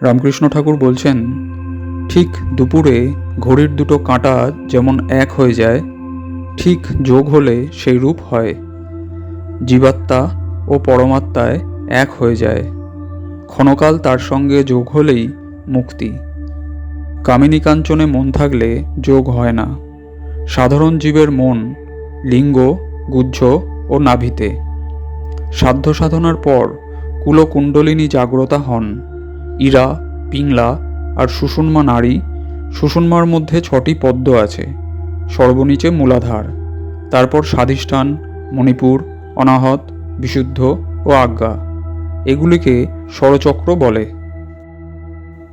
রামকৃষ্ণ ঠাকুর বলছেন, ঠিক দুপুরে ঘড়ির দুটো কাঁটা যেমন এক হয়ে যায়, ঠিক যোগ হলে সেই রূপ হয়। জীবাত্মা ও পরমাত্মায় এক হয়ে যায়। ক্ষণকাল তার সঙ্গে যোগ হলেই মুক্তি। কামিনী কাঞ্চনে মন থাকলে যোগ হয় না। সাধারণ জীবের মন লিঙ্গ, গুহ্য ও নাভিতে। সাধ্য সাধনার পর কুলকুণ্ডলিনী জাগ্রতা হন। ইরা, পিংলা আর সুষুম্না নাড়ী। সুষুম্নার মধ্যে 6টি পদ্ম আছে, সর্বনিচে মূলাধার, তারপর স্বাধিষ্ঠান, মণিপুর, অনাহত, বিশুদ্ধ ও আজ্ঞা। এগুলিকে ষড়চক্র বলে।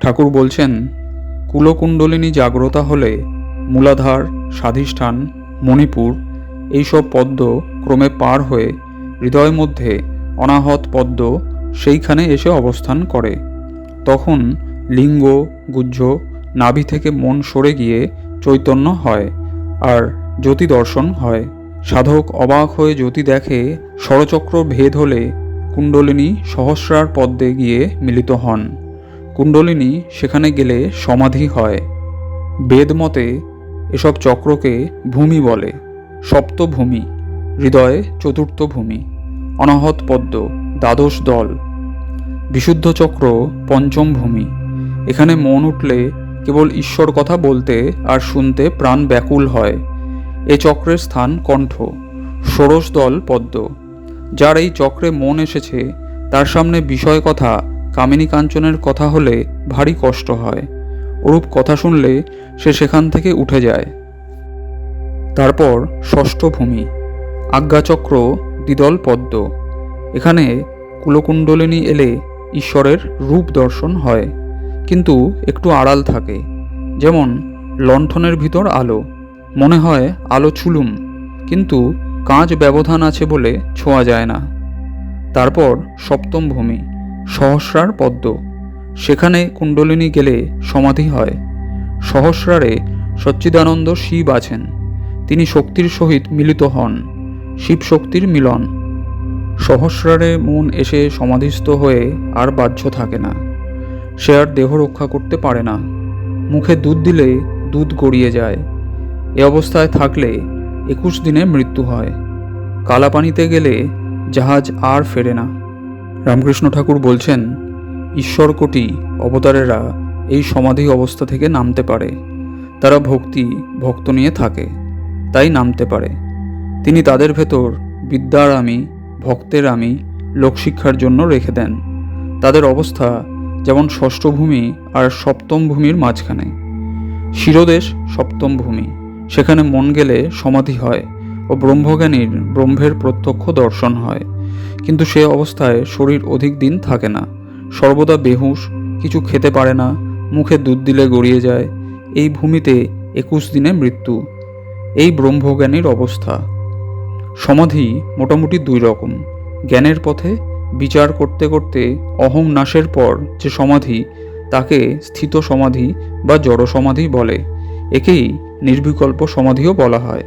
ঠাকুর বলছেন, কুলকুণ্ডলিনী জাগ্রতা হলে মূলাধার, স্বাধিষ্ঠান, মণিপুর এইসব পদ্ম ক্রমে পার হয়ে হৃদয় মধ্যে অনাহত পদ্ম সেইখানে এসে অবস্থান করে। তখন লিঙ্গ, গুহ্য, নাভি থেকে মন সরে গিয়ে চৈতন্য হয় আর জ্যোতি দর্শন হয়। সাধক অবাক হয়ে জ্যোতি দেখে ষড়চক্র ভেদ হলে কুণ্ডলিনী সহস্রার পদ্মে গিয়ে মিলিত হন। কুণ্ডলিনী সেখানে গেলে সমাধি হয়। বেদমতে এসব চক্রকে ভূমি বলে। সপ্তভূমি, হৃদয়ে 4র্থ ভূমি, অনাহত পদ্ম দ্বাদশ দল, বিশুদ্ধ চক্র 5ম ভূমি। এখানে মন উঠলে কেবল ঈশ্বর কথা বলতে আর শুনতে প্রাণ ব্যাকুল হয়। এ চক্রের স্থান কণ্ঠ, ষোড়শ দল পদ্ম। যার এই চক্রে মন এসেছে তার সামনে বিষয় কথা, কামিনী কাঞ্চনের কথা হলে ভারী কষ্ট হয়। ওরূপ কথা শুনলে সে সেখান থেকে উঠে যায়। তারপর ষষ্ঠ ভূমি, আজ্ঞাচক্র দ্বিদল পদ্ম। এখানে কুলকুণ্ডলিনী এলে ঈশ্বরের রূপ দর্শন হয়, কিন্তু একটু আড়াল থাকে। যেমন লণ্ঠনের ভিতর আলো, মনে হয় আলো ছুলুম, কিন্তু কাঁচ ব্যবধান আছে বলে ছোঁয়া যায় না। তারপর সপ্তম ভূমি, সহস্রার পদ্ম। সেখানে কুণ্ডলিনী গেলে সমাধি হয়। সহস্রারে সচ্চিদানন্দ শিব আছেন। তিনি শক্তির সহিত মিলিত হন। শিব শক্তির মিলন। সহস্রারে মন এসে সমাধিস্থ হয়ে আর বাহ্য থাকে না। সে আর দেহ রক্ষা করতে পারে না। মুখে দুধ দিলে দুধ গড়িয়ে যায়। এ অবস্থায় থাকলে 21 দিনে মৃত্যু হয়। কালাপানিতে গেলে জাহাজ আর ফেরে না। রামকৃষ্ণ ঠাকুর বলছেন, ঈশ্বর কোটি অবতারেরা এই সমাধি অবস্থা থেকে নামতে পারে। তারা ভক্ত নিয়ে থাকে, তাই নামতে পারে। তিনি তাদের ভেতর বিদ্যার আমি, ভক্তের আমি, লোকশিক্ষার জন্য রেখে দেন। তাদের অবস্থা যেমন ষষ্ঠ ভূমি আর সপ্তম ভূমির মাঝখানে। শিরোদেশ সপ্তম ভূমি। সেখানে মন গেলে সমাধি হয় ও ব্রহ্মজ্ঞানীর ব্রহ্মের প্রত্যক্ষ দর্শন হয়। কিন্তু সে অবস্থায় শরীর অধিক দিন থাকে না। সর্বদা বেহুশ, কিছু খেতে পারে না, মুখে দুধ দিলে গড়িয়ে যায়। এই ভূমিতে 21 দিনে মৃত্যু। এই ব্রহ্মজ্ঞানীর অবস্থা। সমাধি মোটামুটি 2 রকম। জ্ঞানের পথে বিচার করতে করতে অহং নাশের পর যে সমাধি, তাকে স্থিত সমাধি বা জড় সমাধি বলে। একেই নির্বিকল্প সমাধিও বলা হয়।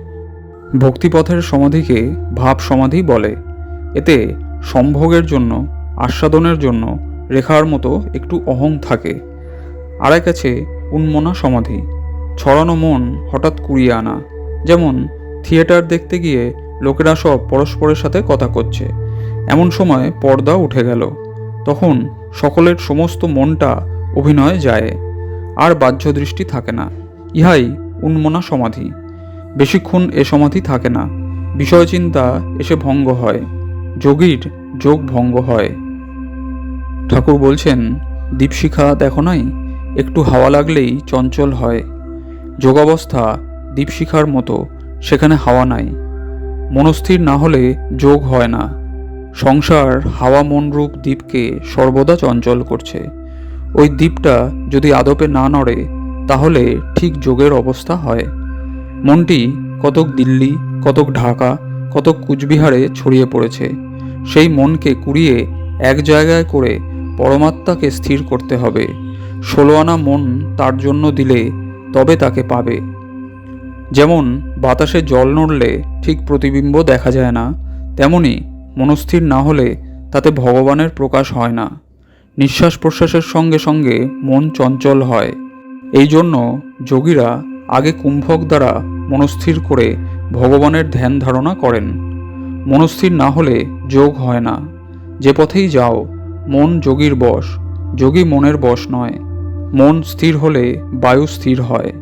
ভক্তিপথের সমাধিকে ভাব সমাধি বলে। এতে সম্ভোগের জন্য, আস্বাদনের জন্য রেখার মতো একটু অহং থাকে। আরেক আছে উন্মনা সমাধি। ছড়ানো মন হঠাৎ কুড়িয়ে আনা। যেমন থিয়েটার দেখতে গিয়ে লোকেরা সব পরস্পরের সাথে কথা করছে, এমন সময় পর্দা উঠে গেল। তখন সকলের সমস্ত মনটা অভিনয়ে যায়, আর বাহ্য দৃষ্টি থাকে না। ইহাই উন্মনা সমাধি। বেশিক্ষণ এ সমাধি থাকে না। বিষয়চিন্তা এসে ভঙ্গ হয়। যোগীর যোগ ভঙ্গ হয়। ঠাকুর বলছেন, দীপশিখা দেখো নাই, একটু হাওয়া লাগলেই চঞ্চল হয়। যোগাবস্থা দীপশিখার মতো, সেখানে হাওয়া নাই। মনস্থির না হলে যোগ হয় না। সংসার হাওয়া মনরূপ দ্বীপকে সর্বদা চঞ্চল করছে। ওই দ্বীপটা যদি আদপে না নড়ে, তাহলে ঠিক যোগের অবস্থা হয়। মনটি কতক দিল্লি, কতক ঢাকা, কতক কুচবিহারে ছড়িয়ে পড়েছে। সেই মনকে কুড়িয়ে এক জায়গায় করে পরমাত্মাকে স্থির করতে হবে। 16 আনা মন তার জন্য দিলে তবে তাকে পাবে। যেমন বাতাসে জল নড়লে ঠিক প্রতিবিম্ব দেখা যায় না, তেমনি মনস্থির না হলে তাতে ভগবানের প্রকাশ হয় না। নিঃশ্বাস প্রশ্বাসের সঙ্গে সঙ্গে মন চঞ্চল হয়। এই জন্য যোগীরা আগে কুম্ভক দ্বারা মনস্থির করে ভগবানের ধ্যান ধারণা করেন। মনস্থির না হলে যোগ হয় না। যে পথেই যাও, মন যোগীর বশ, যোগী মনের বশ নয়। মন স্থির হলে বায়ু স্থির হয়।